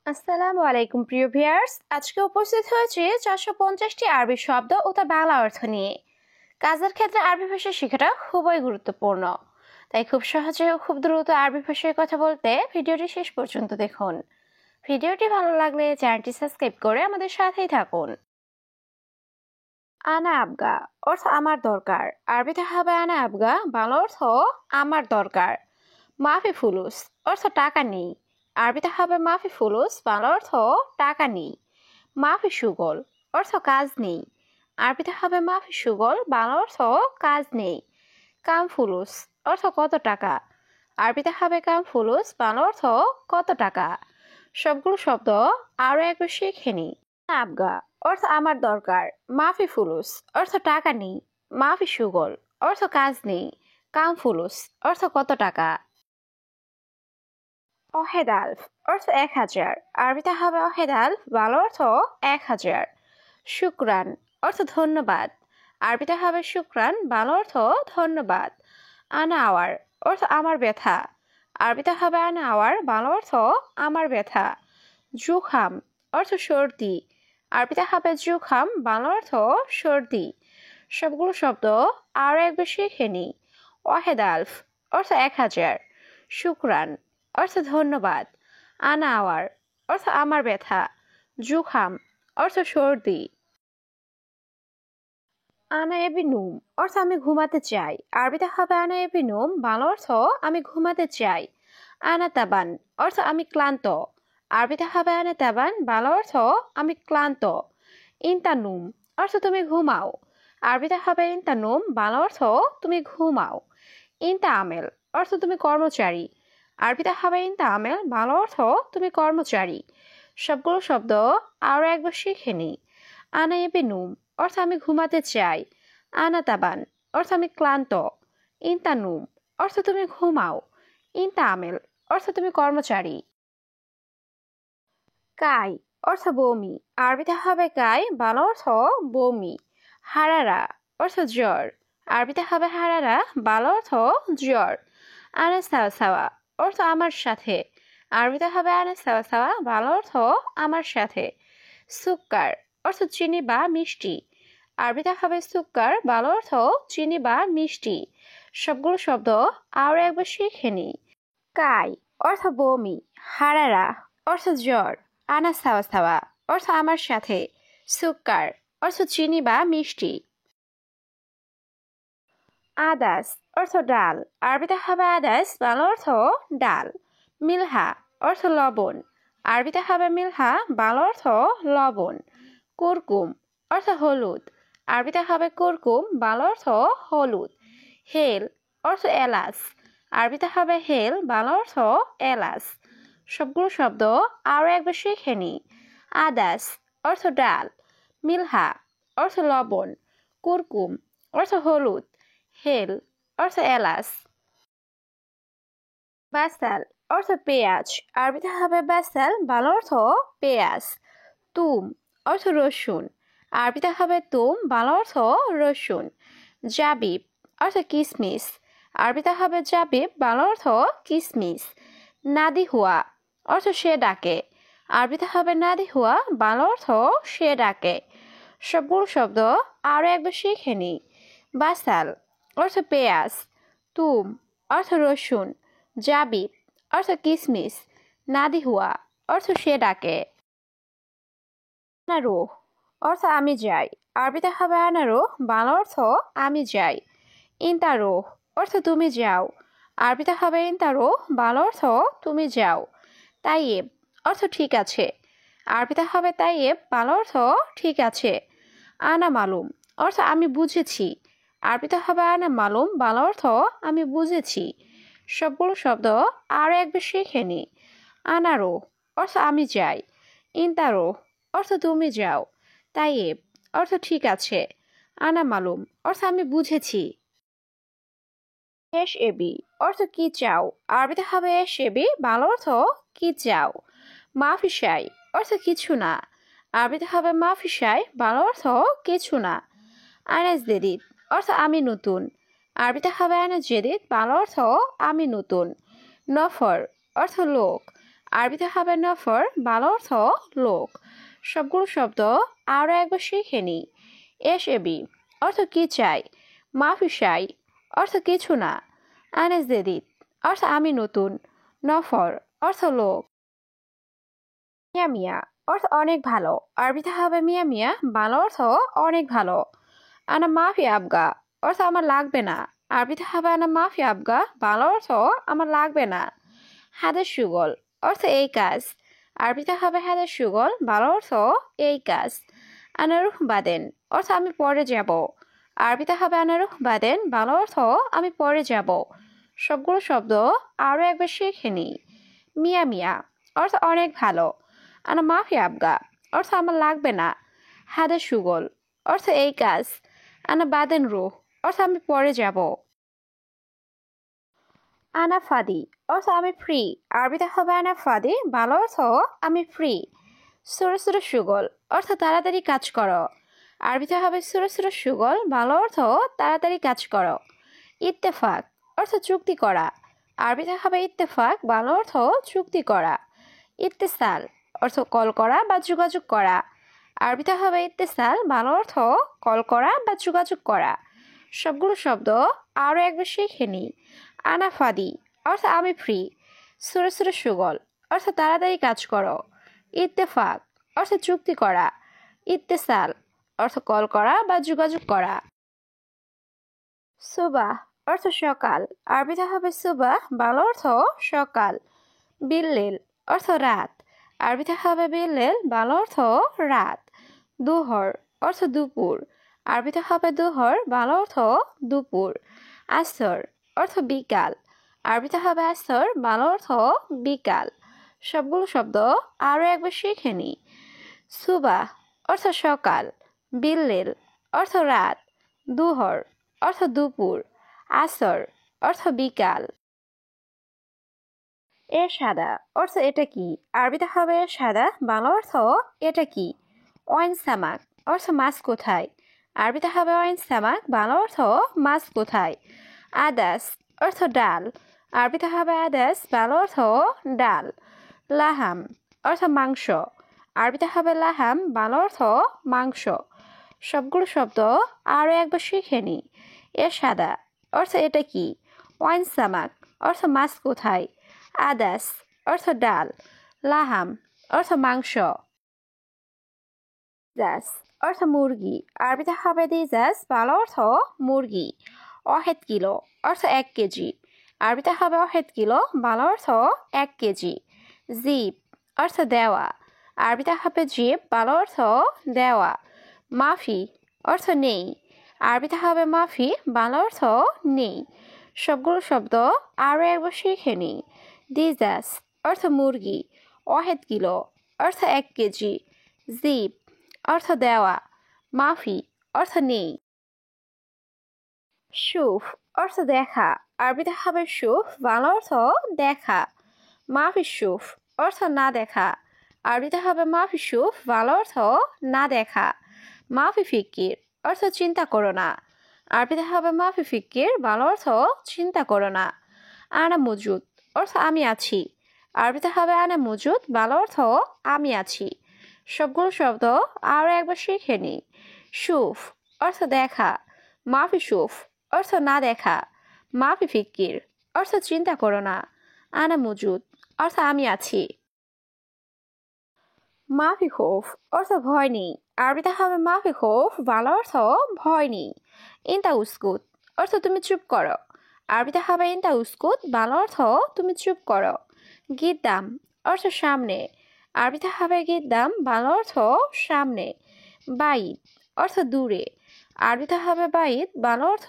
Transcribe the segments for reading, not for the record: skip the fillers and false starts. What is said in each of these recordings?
আসসালামু আলাইকুম প্রিয় ভিউয়ার্স, আজকে উপস্থিত হয়েছে 450টি আরবি শব্দ ও তার বাংলা অর্থ নিয়ে। কাজের ক্ষেত্রে আরবি ভাষা শেখাটা খুবই গুরুত্বপূর্ণ, তাই খুব সহজে ও খুব দ্রুত আরবি ভাষায় কথা বলতে ভিডিওটি শেষ পর্যন্ত দেখুন। ভিডিওটি ভালো লাগলে চ্যানেলটি সাবস্ক্রাইব করে আমাদের সাথেই থাকুন। আনা আবগা অর্থ আমার দরকার। আরবিতে হবে আনা আবগা, বাংলা অর্থ আমার দরকার। মাফি ফুলুস অর্থ টাকা নেই। আরবিতে হবে মাফি ফুলুস, বাংলা অর্থ টাকা নেই। মাফি সুগল অর্থ কাজ নেই। আরবিতে হবে মাফি সুগল, বাংলা অর্থ কাজ নেই। কাম ফুলুস অর্থ কত টাকা। আরবিতে হবে কাম ফুলুস, বাংলা অর্থ কত টাকা। সবগুলো শব্দ আরো একবার শিখে নিই। আবগা অর্থ আমার দরকার। মাফি ফুলুস অর্থ টাকা নেই। মাফি সুগল অর্থ কাজ নেই। কাম ফুলুস অর্থ কত টাকা। অহেদ আলফ অর্থ 1000। আরবিতে হবে অহেদ আলফ, বাংলা অর্থ 1000। শুক্রান অর্থ ধন্যবাদ। আরবিতে হবে শুক্রান, বাংলা অর্থ ধন্যবাদ। আনা আওয়ার অর্থ আমার ব্যথা। আরবিতে হবে আনা আওয়ার, বাংলা অর্থ আমার ব্যথা। জুখাম অর্থ সর্দি। আরবিতে হবে জুখাম, বাংলা অর্থ সর্দি। সবগুলো শব্দ আরো একবার শিখে নিই। ওয়াহেদ আলফ অর্থ 1000। শুক্রান অর্থ ধন্যবাদ। আনা আওয়ার অর্থ আমার ব্যথা। জুখাম অর্থ সর্দি। আনা এবি নুম অর্থ আমি ঘুমাতে চাই। আরবিতে হবে আনা এবি নুম, বাংলা অর্থ আমি ঘুমাতে চাই। আনা তাবান অর্থ আমি ক্লান্ত। আরবিতে হবে আনা তাবান, বাংলা অর্থ আমি ক্লান্ত। ইনতা নুম অর্থ তুমি ঘুমাও। আরবিতে হবে ইনতা নুম, বাংলা অর্থ তুমি ঘুমাও। ইনতা আমেল অর্থ তুমি কর্মচারী। আরবিতে হবে ইনতা আমেল, বাংলা অর্থ তুমি কর্মচারী। সবগুলো শব্দ আরো একবার শিখে নিই। আনা এবি নুম অর্থ আমি ঘুমাতে চাই। আনা তাবান অর্থ আমি ক্লান্ত। ইনতা নুম অর্থ তুমি ঘুমাও। ইনতা আমেল অর্থ তুমি কর্মচারী। কাই অর্থ বমি। আরবিতে হবে কাই, বাংলা অর্থ বমি। হারারা অর্থ জ্বর। আরবিতে হবে হারারা, বাংলা অর্থ জ্বর। আনা সাওয়া সাওয়া অর্থ আমার সাথে। আরবিতে হবে আনা সাওয়া সাওয়া, বাংলা অর্থ আমার সাথে। সুক্কার অর্থ চিনি বা মিষ্টি। আরবিতে হবে সুক্কার, বাংলা অর্থ চিনি বা মিষ্টি। সবগুলো শব্দ আরো একবার শিখে নিই। কাই অর্থ বমি। হারারা অর্থ জ্বর। আনা সাওয়া সাওয়া অর্থ আমার সাথে। সুক্কার অর্থ চিনি বা মিষ্টি। আদাস অর্থ ডাল। আরবিতে হবে আদাস, বাংলা অর্থ ডাল। মিলহা অর্থ লবণ। আরবিতে হবে মিলহা, বাংলা অর্থ লবণ। কুরকুম অর্থ হলুদ। আরবিতে হবে কুরকুম, বাংলা অর্থ হলুদ। হেল অর্থ এলাচ। আরবিতে হবে হেল, বাংলা অর্থ এলাচ। সবগুলো শব্দ আরো একবার শিখে নিই। আদাস অর্থ ডাল। মিলহা অর্থ লবণ। কুরকুম অর্থ হলুদ। হেল অর্থ এলাচ। বাসাল অর্থ পেঁয়াজ। আরবিতে হবে বাসাল, বাংলা অর্থ পেঁয়াজ। তুম অর্থ রসুন। আরবিতে হবে তুম, বাংলা অর্থ রসুন। জাবিব অর্থ কিসমিস। আরবিতে হবে জাবিব, বাংলা অর্থ কিসমিস। নাদি হুয়া অর্থ সে ডাকে। আরবিতে হবে নাদি হুয়া, বাংলা অর্থ সে ডাকে। সবগুলো শব্দ আরো একবার শিখে নিই। বাসাল অর্থ পেঁয়াজ। তুম অর্থ রসুন। জাবিব অর্থ কিসমিস। নাদি হুয়া অর্থ সে ডাকে। আনারুহ অর্থ আমি যাই। আরবিতে হবে আনারুহ, বাংলা অর্থ আমি যাই। ইনতারুহ অর্থ তুমি যাও। আরবিতে হবে ইনতারুহ, বাংলা অর্থ তুমি যাও। তাইয়েব অর্থ ঠিক আছে। আরবিতে হবে তাইয়েব, বাংলা অর্থ ঠিক আছে। আনা মালুম অর্থ আমি বুঝেছি। আরবিতে হবে আনা মালুম, বাংলা অর্থ আমি বুঝেছি। সবগুলো শব্দ আরো একবার শিখে নিই। আনারুহ অর্থ আমি যাই। ইনতারুহ অর্থ তুমি যাও। তাইয়েব অর্থ ঠিক আছে। আনা মালুম অর্থ আমি বুঝেছি। এস এবি অর্থ কি চাও। আরবিতে হবে এস এবি, বাংলা অর্থ কি চাও। মাফিসাই অর্থ কিছু না। আরবিতে হবে মাফিসাই, বাংলা অর্থ কিছু না। আনাস জেদিদ অর্থ আমি নতুন। আরবিতে হবে আনাস জেদিদ, বাংলা অর্থ আমি নতুন। নফর অর্থ লোক। আরবিতে হবে নফর, ভালো অর্থ লোক। সবগুলো শব্দ আরও একবার শিখে নিই। এসএবি অর্থ কি চাই, মাফি চাই অর্থ কিছু না, আনেস জেদিদ অর্থ আমি নতুন, নফর অর্থ লোক। মিয়া মিয়া অর্থ অনেক ভালো, আরবিতে হবে মিয়া মিয়া, ভালো অর্থ অনেক ভালো। আনা মাফি আবগা অর্থ আমার লাগবে না, আরবিতে হবে আনা মাফি আবগা, ভালো অর্থ আমার লাগবে না। হাদের সুগল অর্থ এই কাজ, আরবিতে হবে হাদের সুগল, ভালো অর্থ এই কাজ। আনারুহ বাদেন অর্থ আমি পরে যাব, আরবিতে হবে আনারুহ বাদেন, ভালো অর্থ আমি পরে যাব। সবগুলো শব্দ আরও একবার শিখে নিই। মিয়া মিয়া অর্থ অনেক ভালো, আনা মাফি আবগা অর্থ আমার লাগবে না, হাদের সুগল অর্থ এই কাজ, আনা বাদেন রুহ অর্থ আমি পরে যাব। আনা ফাদি অর্থ আমি ফ্রি, আরবিতে হবে আনা ফাদি, ভালো অর্থ আমি ফ্রি। সুরে সুরে সুগল অর্থ তাড়াতাড়ি কাজ করো, আরবিতে হবে সুরে সুরে সুগল, ভালো অর্থ তাড়াতাড়ি কাজ করো। ইত্তেফাক অর্থ চুক্তি করা, আরবিতে হবে ইত্তেফাক, ভালো অর্থ চুক্তি করা। ইত্তেসাল অর্থ কল করা বা যোগাযোগ করা, আরবিতে হবে ইত্তেসাল, ভালো অর্থ কল করা বা যোগাযোগ করা। সবগুলো শব্দ আরও একবার শিখে নিই। আনা ফাদি অর্থ আমি ফ্রি, সুরে সুরে সুগল অর্থ তাড়াতাড়ি কাজ করো। ইত্তেফাক অর্থ চুক্তি করা, ইত্তেসাল অর্থ কল করা বা যোগাযোগ করা। সুবাহ অর্থ সকাল, আরবিতে হবে সুবাহ, ভালো অর্থ সকাল। বিল্লেল অর্থ রাত, আরবিতে হবে বিল্লেল, ভালো অর্থ রাত। দুহর অর্থ দুপুর, আরবিতে হবে দুহর, ভালো অর্থ দুপুর। আসর অর্থ বিকাল, আরবিতে হবে আসর, ভালো অর্থ বিকাল। সবগুলো শব্দ আরও একবার শিখে নিই। সুবাহ অর্থ সকাল, বিল্লেল অর্থ রাত, দুহর অর্থ দুপুর, আসর অর্থ বিকাল। সাদা অর্থ এটা কি, আরবিতে হবে সাদা, বাংলা অর্থ এটা কি। ওয়াইন সামাক অর্থ মাছ কোথায়, আরবিতে হবে ওয়াইন সামাক, বাংলা অর্থ মাছ কোথায়। আদাস অর্থ ডাল, আরবিতে হবে আদাস, বাংলা অর্থ ডাল। লাহাম অর্থ মাংস, আরবিতে হবে লাহাম, বাংলা অর্থ মাংস। সবগুলো শব্দ আরও একবার শিখে নিই। সাদা অর্থ এটা কি, ওয়াইন সামাক অর্থ মাছ কোথায়, আদাস অর্থ ডাল, লাহাম অর্থ মাংস। জাস অর্থ মুরগি, আরবিতে হবে দিজাস, বাংলা অর্থ মুরগি। অহেদ কিলো অর্থ 1 কেজি, আরবিতে হবে অহেদ কিলো, বাংলা অর্থ 1 কেজি। জিপ অর্থ দেওয়া, আরবিতে হবে জিপ, বাংলা অর্থ দেওয়া। মাফি অর্থ নেই, আরবিতে হবে মাফি, বাংলা অর্থ নেই। সবগুলো শব্দ আরও একবার শিখে নিই। দিজাস অর্থ মুরগি, ওয়াহেদ কিলো অর্থ 1 কেজি, জিপ অর্থ দেওয়া, মাফি অর্থ নেই। শুফ অর্থ দেখা, আরবিতে হবে শুফ, বাংলা অর্থ দেখা। মাফি শুফ অর্থ না দেখা, আরবিতে হবে মাফি শুফ, বাংলা অর্থ না দেখা। মাফি ফিকির অর্থ চিন্তা করো না, আরবিতে হবে মাফি ফিকির, বাংলা অর্থ চিন্তা করো না। আনা মজুদ অর্থ আমি আছি, আরবিতে হবে আনা মজুদ, বাংলা অর্থ আমি আছি। সবগুলো শব্দ আরও একবার শিখে নিই। শুফ অর্থ দেখা, মাফি শুফ অর্থ না দেখা, মাফি ফিকির অর্থ চিন্তা করো না, আনা মজুদ অর্থ আমি আছি। মাফি খৌফ অর্থ ভয় নেই, আরবিতে হবে মাফি খৌফ, বাংলা অর্থ ভয় নেই। ইন্তা উস্কুত অর্থ তুমি চুপ করো, আরবিতে হবে ইন্তা উস্কুত, বাংলা অর্থ তুমি চুপ করো। গিদ্দাম অর্থ সামনে, আরবিতে হবে গিদ্দাম, বাংলা অর্থ সামনে। বাইদ অর্থ দূরে, আরবিতে হবে বাইদ, বাংলা অর্থ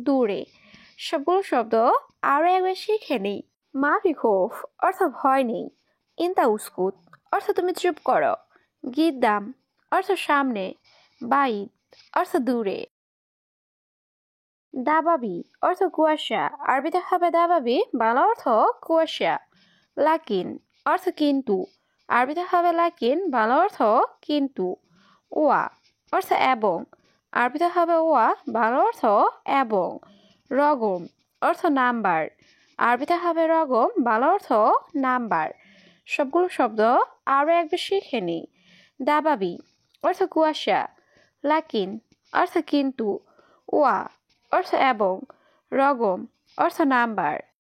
দূরে। সবগুলো শব্দ আরও একবার শিখে নিই। মাফি খৌফ অর্থ ভয় নেই, ইন্তা উস্কুত অর্থ তুমি চুপ করো, গিদ্দাম অর্থ সামনে, বাইদ অর্থ দূরে। দাবাবি অর্থ কুয়াশা, আরবিতে হবে দাবাবি, বাংলা অর্থ কুয়াশা। লাকিন অর্থ কিন্তু, আরবিতে হবে লাকিন, বাংলা অর্থ কিন্তু। ওয়া অর্থ এবং, আরবিতে হবে ওয়া, বাংলা অর্থ এবং। রগম অর্থ নাম্বার, আরবিতে হবে রগম, বাংলা অর্থ নাম্বার। সবগুলো শব্দ আরও একবার শিখে নিই। দাবাবি অর্থ কুয়াশা, লাকিন অর্থ কিন্তু, ওয়া অর্থ এবং, রগম অর্থ নাম্বার।